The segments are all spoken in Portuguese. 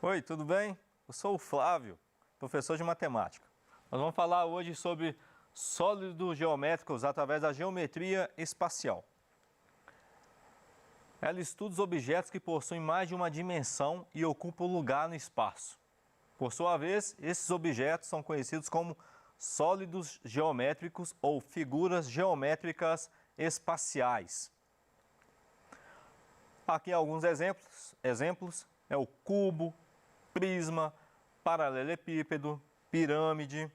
Oi, tudo bem? Eu sou o Flávio, professor de matemática. Nós vamos falar hoje sobre sólidos geométricos através da geometria espacial. Ela estuda os objetos que possuem mais de uma dimensão e ocupam lugar no espaço. Por sua vez, esses objetos são conhecidos como sólidos geométricos ou figuras geométricas espaciais. Aqui alguns exemplos é o cubo, prisma, paralelepípedo, pirâmide,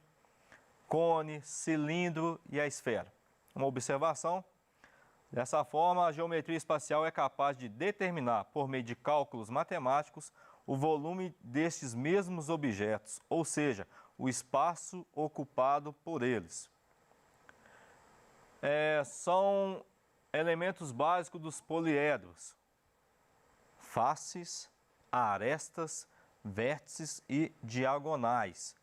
cone, cilindro e a esfera. Uma observação: dessa forma, a geometria espacial é capaz de determinar, por meio de cálculos matemáticos, o volume destes mesmos objetos, ou seja, o espaço ocupado por eles. São elementos básicos dos poliedros: faces, arestas, vértices e diagonais.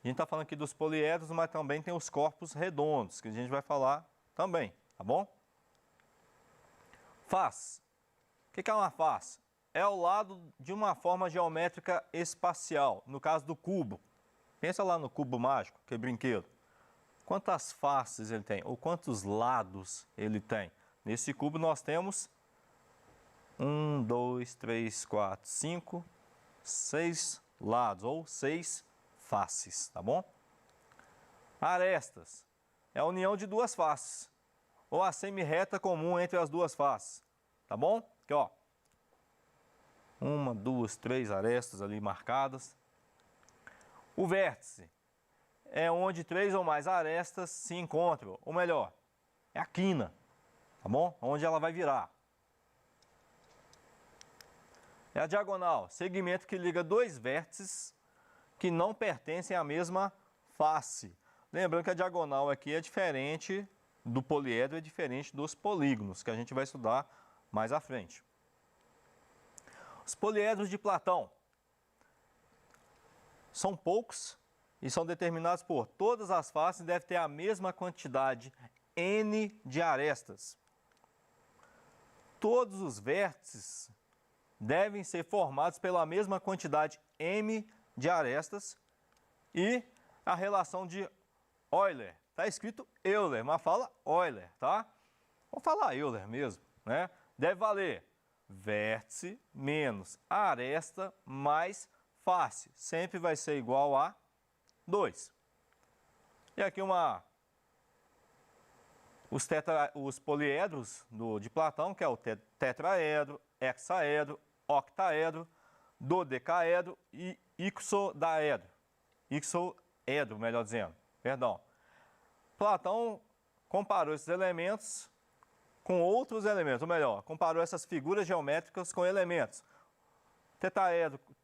A gente está falando aqui dos poliedros, mas também tem os corpos redondos, que a gente vai falar também, tá bom? Face. O que é uma face? É o lado de uma forma geométrica espacial, no caso do cubo. Pensa lá no cubo mágico, que é brinquedo. Quantas faces ele tem? Ou quantos lados ele tem? Nesse cubo nós temos 1, 2, 3, 4, 5, 6 lados, ou 6 faces, tá bom? Arestas é a união de duas faces, ou a semirreta comum entre as duas faces, tá bom? Aqui, ó. 1, 2, 3 arestas ali marcadas. O vértice é onde 3 ou mais arestas se encontram, ou melhor, é a quina, tá bom? Onde ela vai virar. É a diagonal, segmento que liga dois vértices que não pertencem à mesma face. Lembrando que a diagonal aqui é diferente do poliedro, é diferente dos polígonos, que a gente vai estudar mais à frente. Os poliedros de Platão são poucos e são determinados por todas as faces devem ter a mesma quantidade n de arestas. Todos os vértices devem ser formados pela mesma quantidade m de arestas e a relação de Euler. Está escrito Euler, mas fala Euler, tá? Vamos falar Euler mesmo, né? Deve valer vértice menos aresta mais face. Sempre vai ser igual a 2. E aqui os poliedros de Platão, que é o tetraedro, hexaedro, octaedro, dodecaedro e ixodaedro. Ixoedro, melhor dizendo. Perdão. Platão comparou esses elementos com outros elementos, ou melhor, comparou essas figuras geométricas com elementos.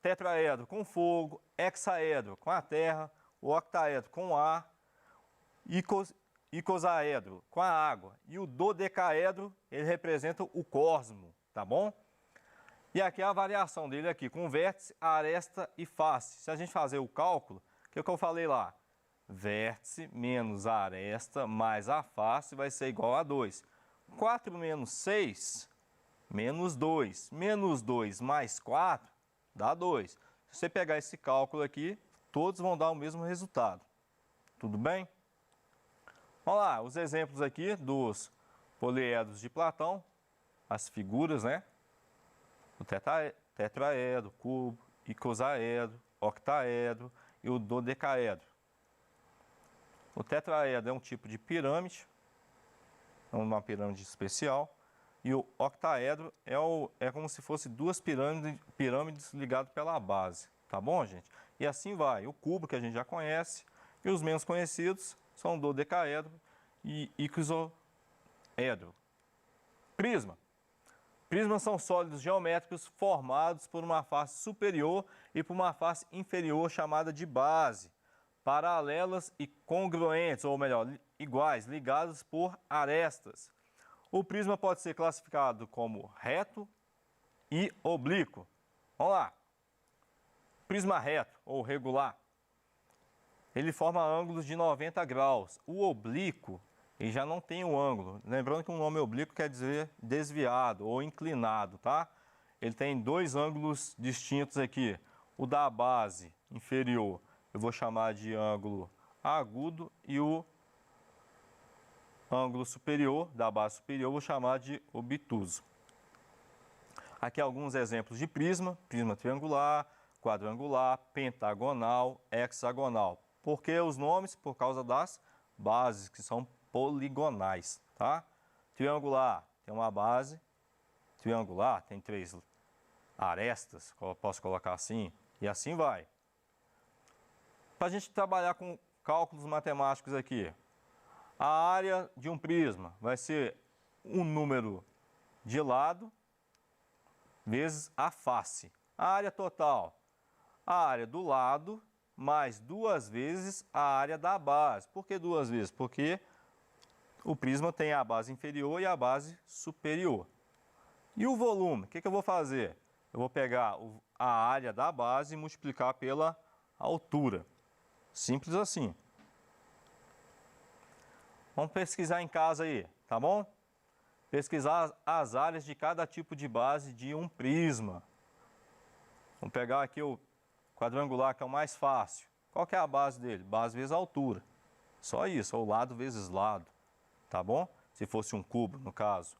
Tetraedro com fogo, hexaedro com a terra, o octaedro com o ar, icosaedro com a água e o dodecaedro, ele representa o cosmo, tá bom? E aqui a variação dele aqui, com vértice, aresta e face. Se a gente fazer o cálculo, o que eu falei lá? Vértice menos a aresta mais a face vai ser igual a 2. 4 menos 6, menos 2. Menos 2 mais 4 dá 2. Se você pegar esse cálculo aqui, todos vão dar o mesmo resultado. Tudo bem? Vamos lá, os exemplos aqui dos poliedros de Platão, as figuras, né? O tetraedro, cubo, icosaedro, octaedro e o dodecaedro. O tetraedro é um tipo de uma pirâmide especial, e o octaedro é como se fosse duas pirâmides ligadas pela base, tá bom, gente? E assim vai, o cubo que a gente já conhece, e os menos conhecidos são o dodecaedro e ixoedro. Prisma. Prismas são sólidos geométricos formados por uma face superior e por uma face inferior chamada de base, paralelas e congruentes, ou melhor, iguais, ligados por arestas. O prisma pode ser classificado como reto e oblíquo. Vamos lá. Prisma reto ou regular, ele forma ângulos de 90 graus. O oblíquo, ele já não tem o ângulo. Lembrando que o nome oblíquo quer dizer desviado ou inclinado, tá? Ele tem dois ângulos distintos aqui. O da base inferior eu vou chamar de ângulo agudo e o ângulo superior, da base superior, eu vou chamar de obtuso. Aqui alguns exemplos de prisma: prisma triangular, quadrangular, pentagonal, hexagonal. Por que os nomes? Por causa das bases, que são poligonais, tá? Triangular tem uma base triangular, tem 3 arestas, posso colocar assim, e assim vai. Para a gente trabalhar com cálculos matemáticos aqui, a área de um prisma vai ser um número de lado vezes a face. A área total, a área do lado mais 2 vezes a área da base. Por que 2 vezes? Porque o prisma tem a base inferior e a base superior. E o volume, o que eu vou fazer? Eu vou pegar a área da base e multiplicar pela altura. Simples assim. Vamos pesquisar em casa aí, tá bom? Pesquisar as áreas de cada tipo de base de um prisma. Vamos pegar aqui o quadrangular, que é o mais fácil. Qual que é a base dele? Base vezes altura. Só isso, ou lado vezes lado, tá bom? Se fosse um cubo, no caso.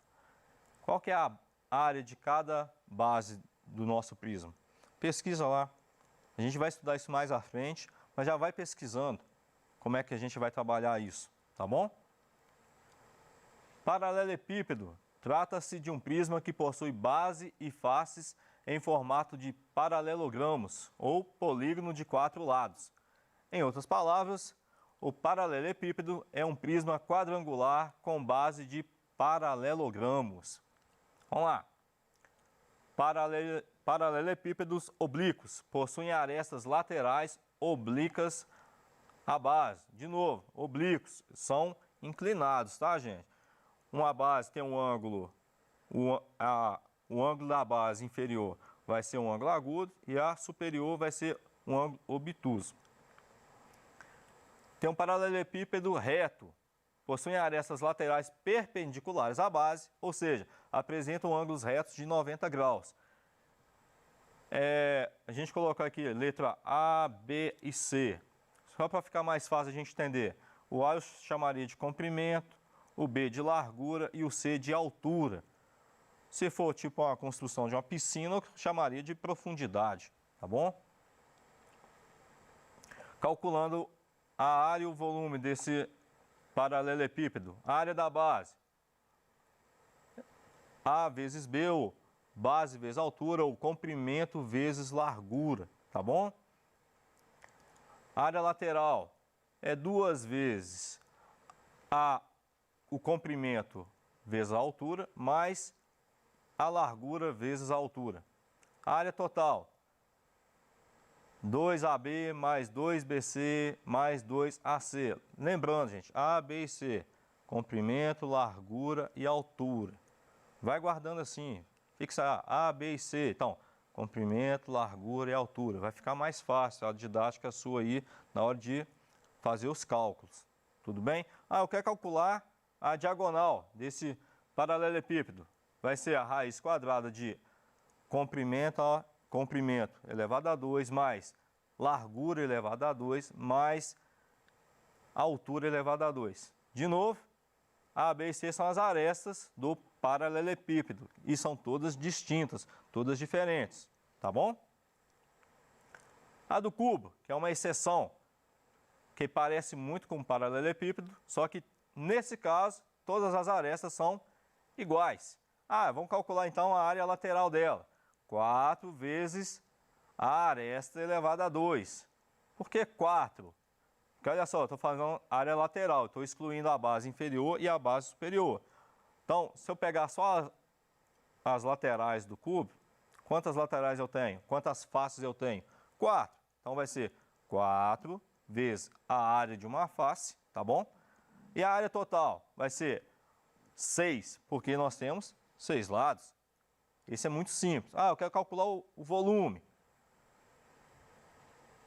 Qual que é a área de cada base do nosso prisma? Pesquisa lá. A gente vai estudar isso mais à frente, mas já vai pesquisando como é que a gente vai trabalhar isso, tá bom? Paralelepípedo. Trata-se de um prisma que possui base e faces em formato de paralelogramos ou polígono de 4 lados. Em outras palavras, o paralelepípedo é um prisma quadrangular com base de paralelogramos. Vamos lá. Paralelepípedos oblíquos possuem arestas laterais oblíquas à base. De novo, oblíquos são inclinados, tá, gente? Uma base tem um ângulo, o ângulo da base inferior vai ser um ângulo agudo e a superior vai ser um ângulo obtuso. Tem um paralelepípedo reto, possuem arestas laterais perpendiculares à base, ou seja, apresentam ângulos retos de 90 graus. A gente coloca aqui letra A, B e C, só para ficar mais fácil a gente entender. O A eu chamaria de comprimento, o B de largura e o C de altura. Se for tipo uma construção de uma piscina, eu chamaria de profundidade, tá bom? Calculando a área e o volume desse paralelepípedo, a área da base, A vezes B, ou base vezes altura, ou comprimento vezes largura, tá bom? A área lateral é 2 vezes o comprimento vezes a altura, mais a largura vezes a altura. A área total, 2AB mais 2BC mais 2AC. Lembrando, gente, A, B e C, comprimento, largura e altura. Vai guardando assim, fixa A, B e C. Então, comprimento, largura e altura. Vai ficar mais fácil a didática sua aí na hora de fazer os cálculos. Tudo bem? Eu quero calcular a diagonal desse paralelepípedo. Vai ser a raiz quadrada de comprimento elevado a 2 mais largura elevada a 2 mais altura elevada a 2. De novo, A, B e C são as arestas do paralelepípedo e são todas distintas, todas diferentes, tá bom? A do cubo, que é uma exceção, que parece muito com o paralelepípedo, só que nesse caso todas as arestas são iguais. Vamos calcular então a área lateral dela. 4 vezes a aresta elevada a 2. Por que 4? Porque olha só, estou fazendo área lateral, estou excluindo a base inferior e a base superior. Então, se eu pegar só as laterais do cubo, quantas laterais eu tenho? Quantas faces eu tenho? 4. Então, vai ser 4 vezes a área de uma face, tá bom? E a área total vai ser 6, porque nós temos 6 lados. Esse é muito simples. Eu quero calcular o volume.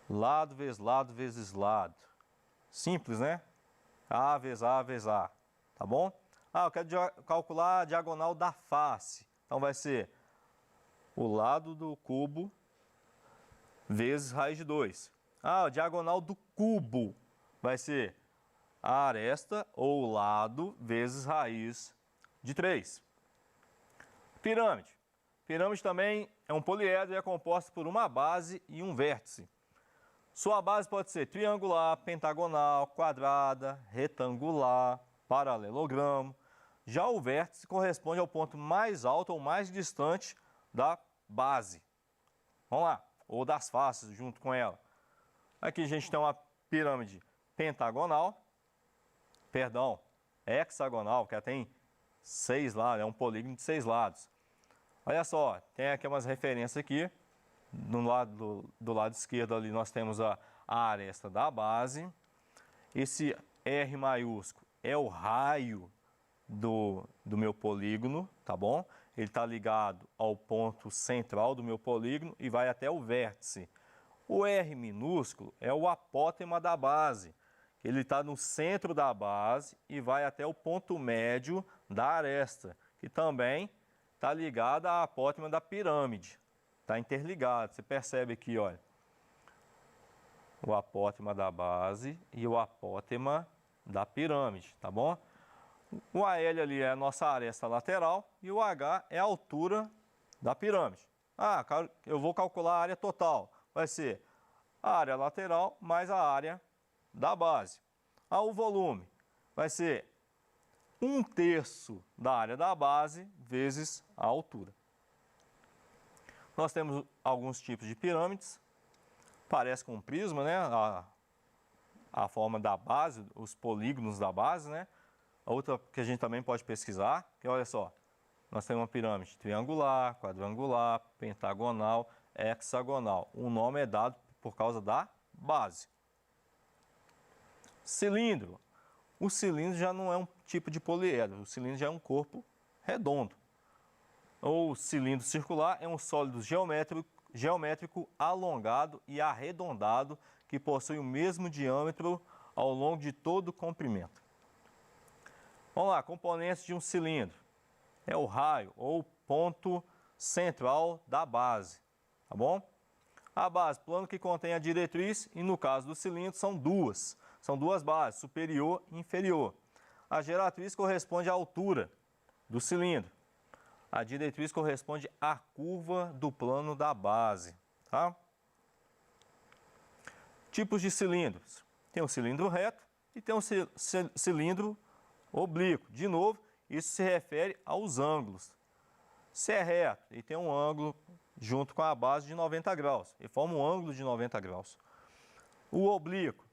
Lado vezes lado. Simples, né? A vezes A vezes A. Tá bom? Eu quero calcular a diagonal da face. Então vai ser o lado do cubo vezes raiz de 2. A diagonal do cubo vai ser a aresta ou lado vezes raiz de 3. Pirâmide. Pirâmide também é um poliedro e é composto por uma base e um vértice. Sua base pode ser triangular, pentagonal, quadrada, retangular, paralelogramo. Já o vértice corresponde ao ponto mais alto ou mais distante da base. Vamos lá, ou das faces junto com ela. Aqui a gente tem uma pirâmide hexagonal, que ela tem 6 lados, é um polígono de 6 lados. Olha só, tem aqui umas referências aqui. Do lado esquerdo ali nós temos a aresta da base. Esse R maiúsculo é o raio do meu polígono, tá bom? Ele está ligado ao ponto central do meu polígono e vai até o vértice. O R minúsculo é o apótema da base. Ele está no centro da base e vai até o ponto médio da aresta, que também está ligado à apótema da pirâmide. Está interligado. Você percebe aqui, olha, o apótema da base e o apótema da pirâmide, tá bom? O AL ali é a nossa aresta lateral e o H é a altura da pirâmide. Ah, eu vou calcular a área total. Vai ser a área lateral mais a área da base. Ah, o volume vai ser 1/3 da área da base vezes a altura. Nós temos alguns tipos de pirâmides. Parece com um prisma, né? A forma da base, os polígonos da base, né? A outra que a gente também pode pesquisar, que olha só, nós temos uma pirâmide triangular, quadrangular, pentagonal, hexagonal. O nome é dado por causa da base. Cilindro. O cilindro já não é um tipo de poliedro, o cilindro já é um corpo redondo. O cilindro circular é um sólido geométrico alongado e arredondado que possui o mesmo diâmetro ao longo de todo o comprimento. Vamos lá, componentes de um cilindro. É o raio ou ponto central da base, tá bom? A base, plano que contém a diretriz e no caso do cilindro são duas bases, superior e inferior. A geratriz corresponde à altura do cilindro. A diretriz corresponde à curva do plano da base, tá? Tipos de cilindros. Tem um cilindro reto e tem um cilindro oblíquo. De novo, isso se refere aos ângulos. Se é reto e tem um ângulo junto com a base de 90 graus, ele forma um ângulo de 90 graus. O oblíquo,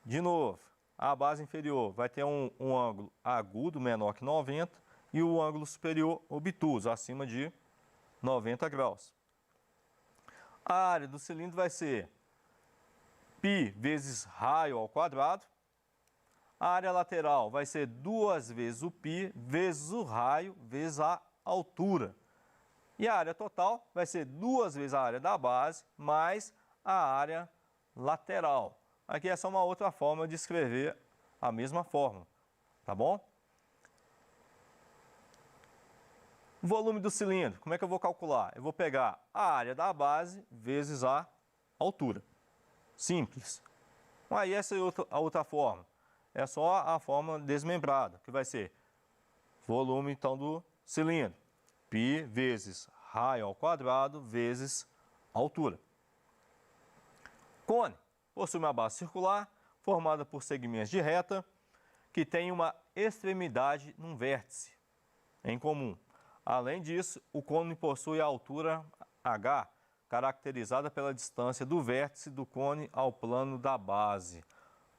de novo, a base inferior vai ter um ângulo agudo menor que 90 e o ângulo superior obtuso, acima de 90 graus. A área do cilindro vai ser π vezes raio ao quadrado. A área lateral vai ser 2 vezes o π vezes o raio vezes a altura. E a área total vai ser 2 vezes a área da base mais a área lateral. Aqui é só uma outra forma de escrever a mesma fórmula, tá bom? O volume do cilindro, como é que eu vou calcular? Eu vou pegar a área da base vezes a altura. Simples. Aí essa é a outra forma. É só a forma desmembrada, que vai ser volume então do cilindro. π vezes raio ao quadrado vezes altura. Cone possui uma base circular formada por segmentos de reta que tem uma extremidade num vértice em comum. Além disso, o cone possui a altura h, caracterizada pela distância do vértice do cone ao plano da base.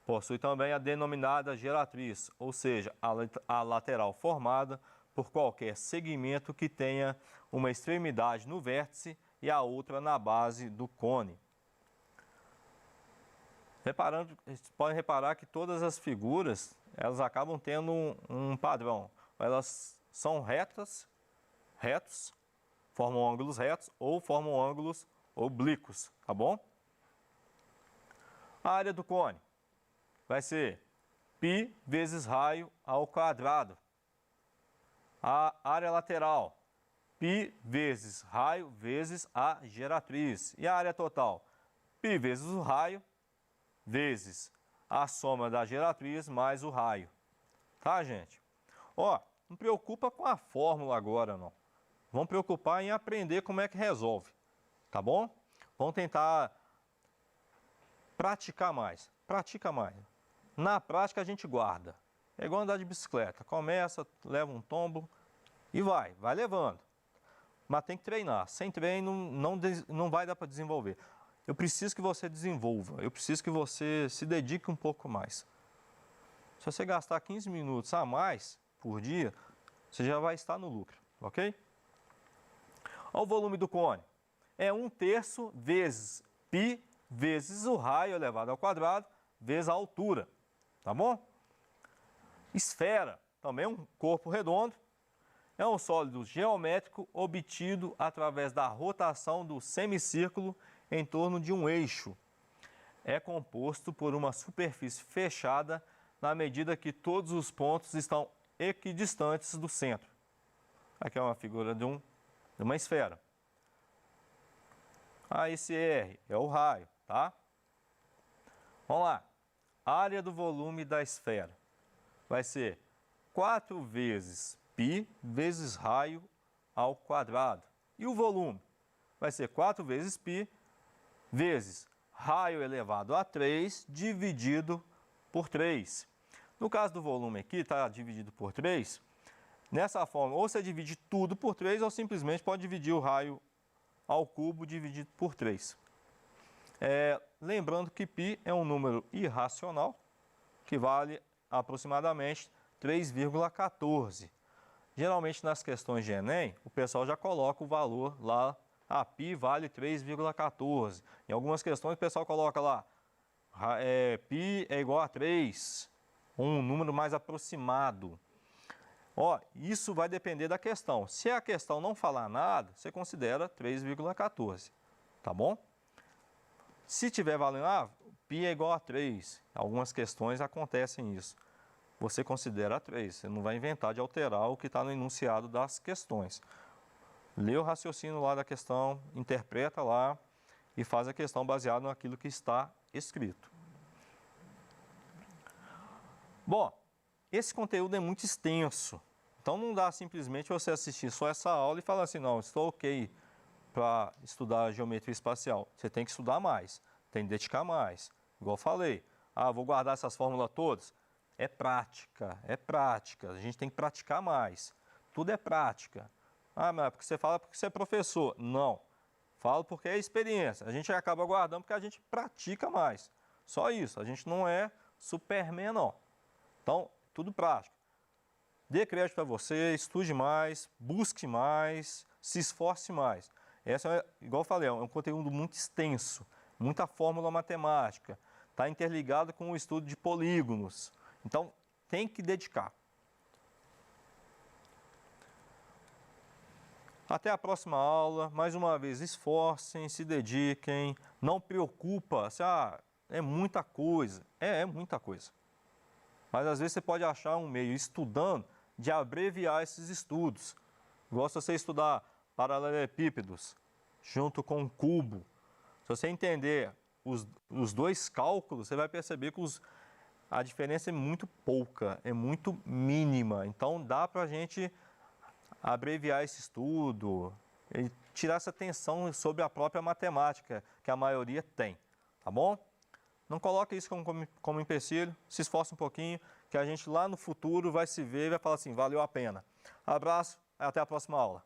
Possui também a denominada geratriz, ou seja, a lateral formada por qualquer segmento que tenha uma extremidade no vértice e a outra na base do cone. Vocês podem reparar que todas as figuras elas acabam tendo um padrão. Elas são retos, formam ângulos retos ou formam ângulos oblíquos, tá bom? A área do cone vai ser π vezes raio ao quadrado. A área lateral, π vezes raio vezes a geratriz. E a área total? π vezes o raio, vezes a soma da geratriz mais o raio. Tá, gente? Ó, não preocupa com a fórmula agora, não. Vamos preocupar em aprender como é que resolve, tá bom? Vamos tentar praticar mais. Pratica mais. Na prática a gente guarda. É igual andar de bicicleta. Começa, leva um tombo e vai levando. Mas tem que treinar. Sem treino não vai dar para desenvolver. Eu preciso que você desenvolva. Eu preciso que você se dedique um pouco mais. Se você gastar 15 minutos a mais por dia, você já vai estar no lucro, ok? Olha o volume do cone. É 1/3 vezes π vezes o raio elevado ao quadrado vezes a altura, tá bom? Esfera, também um corpo redondo, é um sólido geométrico obtido através da rotação do semicírculo em torno de um eixo. É composto por uma superfície fechada na medida que todos os pontos estão equidistantes do centro. Aqui é uma figura de uma esfera. Esse R é o raio, tá? Vamos lá. Área do volume da esfera vai ser 4 vezes π vezes raio ao quadrado. E o volume vai ser 4 vezes π vezes raio elevado a 3 dividido por 3. No caso do volume aqui, está dividido por 3. Nessa forma, ou você divide tudo por 3 ou simplesmente pode dividir o raio ao cubo dividido por 3. Lembrando que π é um número irracional, que vale aproximadamente 3,14. Geralmente nas questões de Enem, o pessoal já coloca o valor lá, π vale 3,14. Em algumas questões o pessoal coloca lá, π é igual a 3, um número mais aproximado. Isso vai depender da questão. Se a questão não falar nada, você considera 3,14, tá bom? Se tiver valendo, π é igual a 3, algumas questões acontecem isso. Você considera 3, você não vai inventar de alterar o que está no enunciado das questões. Lê o raciocínio lá da questão, interpreta lá e faz a questão baseada naquilo que está escrito. Bom, esse conteúdo é muito extenso. Então não dá simplesmente você assistir só essa aula e falar assim, não, estou ok para estudar geometria espacial. Você tem que estudar mais, tem que dedicar mais. Igual eu falei, vou guardar essas fórmulas todas. É prática, é prática. A gente tem que praticar mais. Tudo é prática. Mas porque você fala porque você é professor. Não, falo porque é experiência. A gente acaba guardando porque a gente pratica mais. Só isso, a gente não é Superman, não. Então, tudo prático. Dê crédito para você, estude mais, busque mais, se esforce mais. Essa, igual eu falei, é um conteúdo muito extenso, muita fórmula matemática, está interligado com o estudo de polígonos. Então, tem que dedicar. Até a próxima aula. Mais uma vez, esforcem, se dediquem, não preocupa, se, é muita coisa. É muita coisa. Mas às vezes você pode achar um meio, estudando, de abreviar esses estudos. Igual se você estudar paralelepípedos junto com um cubo. Se você entender os dois cálculos, você vai perceber que a diferença é muito pouca, é muito mínima. Então dá para a gente abreviar esse estudo e tirar essa tensão sobre a própria matemática, que a maioria tem. Tá bom? Não coloque isso como empecilho, se esforce um pouquinho, que a gente lá no futuro vai se ver e vai falar assim, valeu a pena. Abraço, até a próxima aula.